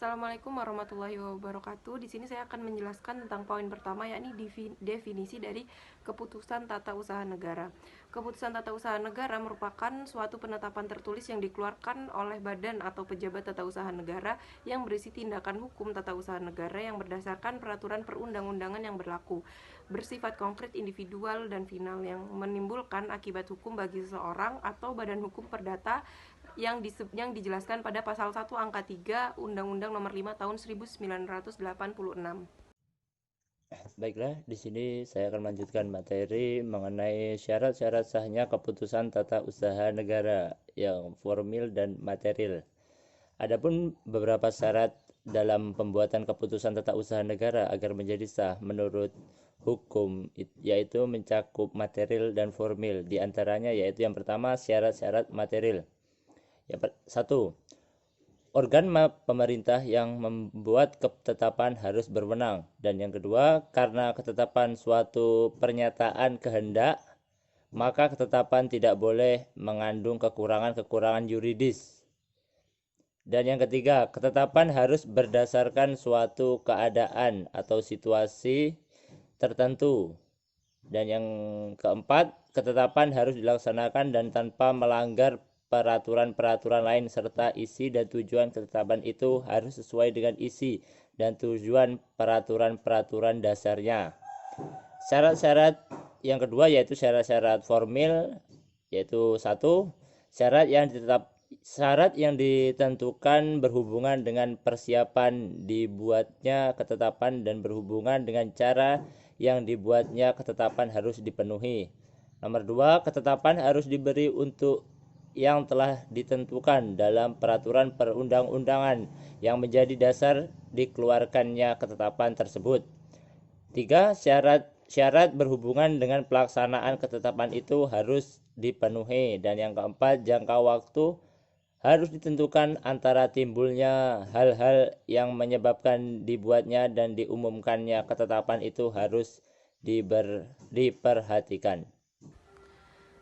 Assalamualaikum warahmatullahi wabarakatuh. Di sini saya akan menjelaskan tentang poin pertama, yakni definisi dari keputusan tata usaha negara. Keputusan tata usaha negara merupakan suatu penetapan tertulis yang dikeluarkan oleh badan atau pejabat tata usaha negara yang berisi tindakan hukum tata usaha negara yang berdasarkan peraturan perundang-undangan yang berlaku, bersifat konkret, individual, dan final, yang menimbulkan akibat hukum bagi seseorang atau badan hukum perdata yang dijelaskan pada pasal 1 angka 3 Undang-Undang Nomor 5 Tahun 1986. Baiklah, di sini saya akan melanjutkan materi mengenai syarat-syarat sahnya keputusan tata usaha negara yang formil dan material. Adapun beberapa syarat dalam pembuatan keputusan tata usaha negara agar menjadi sah menurut hukum, yaitu mencakup material dan formil. Di antaranya yaitu yang pertama syarat-syarat material. Satu, organ pemerintah yang membuat ketetapan harus berwenang. Dan yang kedua, karena ketetapan suatu pernyataan kehendak, maka ketetapan tidak boleh mengandung kekurangan-kekurangan yuridis. Dan yang ketiga, ketetapan harus berdasarkan suatu keadaan atau situasi tertentu. Dan yang keempat, ketetapan harus dilaksanakan dan tanpa melanggar peraturan-peraturan lain, serta isi dan tujuan ketetapan itu harus sesuai dengan isi dan tujuan peraturan-peraturan dasarnya. Syarat-syarat yang kedua yaitu syarat-syarat formil, yaitu satu, syarat yang ditentukan berhubungan dengan persiapan dibuatnya ketetapan dan berhubungan dengan cara yang dibuatnya ketetapan harus dipenuhi. Nomor dua, ketetapan harus diberi untuk yang telah ditentukan dalam peraturan perundang-undangan yang menjadi dasar dikeluarkannya ketetapan tersebut. Tiga, syarat berhubungan dengan pelaksanaan ketetapan itu harus dipenuhi. Dan yang keempat, jangka waktu harus ditentukan antara timbulnya hal-hal yang menyebabkan dibuatnya dan diumumkannya ketetapan itu harus diperhatikan.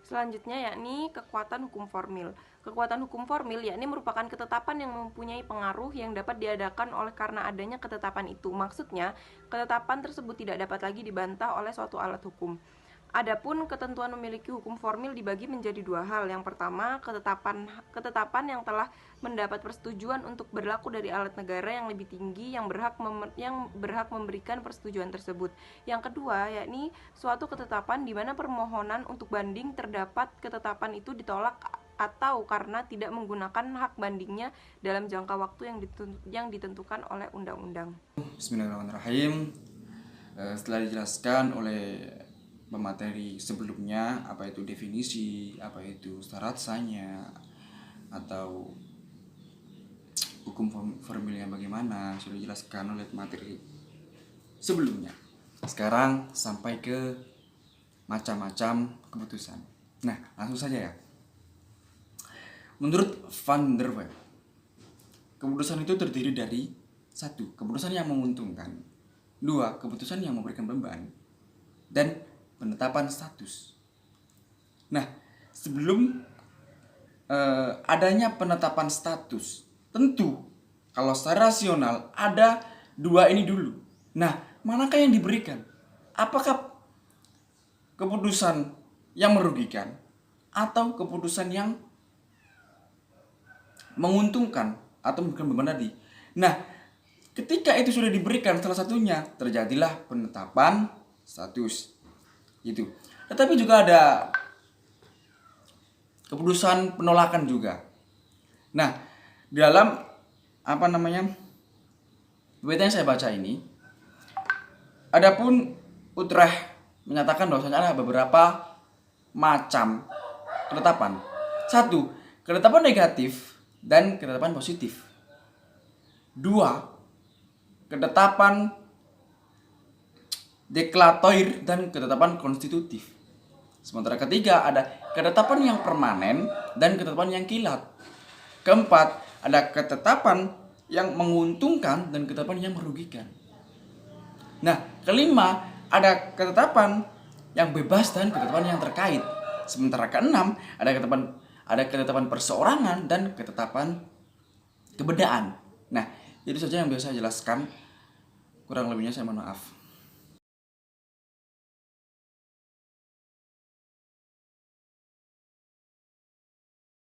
Selanjutnya yakni kekuatan hukum formil. Kekuatan hukum formil yakni merupakan ketetapan yang mempunyai pengaruh yang dapat diadakan oleh karena adanya ketetapan itu. Maksudnya, ketetapan tersebut tidak dapat lagi dibantah oleh suatu alat hukum. Adapun ketentuan memiliki hukum formil dibagi menjadi dua hal. Yang pertama, ketetapan yang telah mendapat persetujuan untuk berlaku dari alat negara yang lebih tinggi yang berhak memberikan persetujuan tersebut. Yang kedua, yakni suatu ketetapan di mana permohonan untuk banding terdapat ketetapan itu ditolak atau karena tidak menggunakan hak bandingnya dalam jangka waktu yang ditentukan oleh undang-undang. Bismillahirrahmanirrahim. Setelah dijelaskan oleh pemateri sebelumnya, apa itu definisi, apa itu syarat sahnya, atau hukum formilnya bagaimana, sudah dijelaskan oleh pemateri sebelumnya. Sekarang sampai ke macam-macam keputusan. Nah, langsung saja ya. Menurut Van der Weyck, keputusan itu terdiri dari satu, keputusan yang menguntungkan, dua, keputusan yang memberikan beban, dan penetapan status. Nah, sebelum adanya penetapan status, tentu kalau secara rasional ada dua ini dulu. Nah, manakah yang diberikan? Apakah keputusan yang merugikan atau keputusan yang menguntungkan atau memberikan beban tadi? Nah, ketika itu sudah diberikan salah satunya, terjadilah penetapan status. Itu. Tetapi juga ada keputusan penolakan juga. Nah, dalam berita yang saya baca ini, adapun Utrecht menyatakan bahwasanya ada beberapa macam ketetapan. Satu, ketetapan negatif dan ketetapan positif. Dua, ketetapan deklaratoir dan ketetapan konstitutif. Sementara ketiga ada ketetapan yang permanen dan ketetapan yang kilat. Keempat, ada ketetapan yang menguntungkan dan ketetapan yang merugikan. Nah, kelima, ada ketetapan yang bebas dan ketetapan yang terkait. Sementara keenam, ada ketetapan perseorangan dan ketetapan kebedaan. Nah, Itu saja yang bisa saya jelaskan. Kurang lebihnya saya mohon maaf.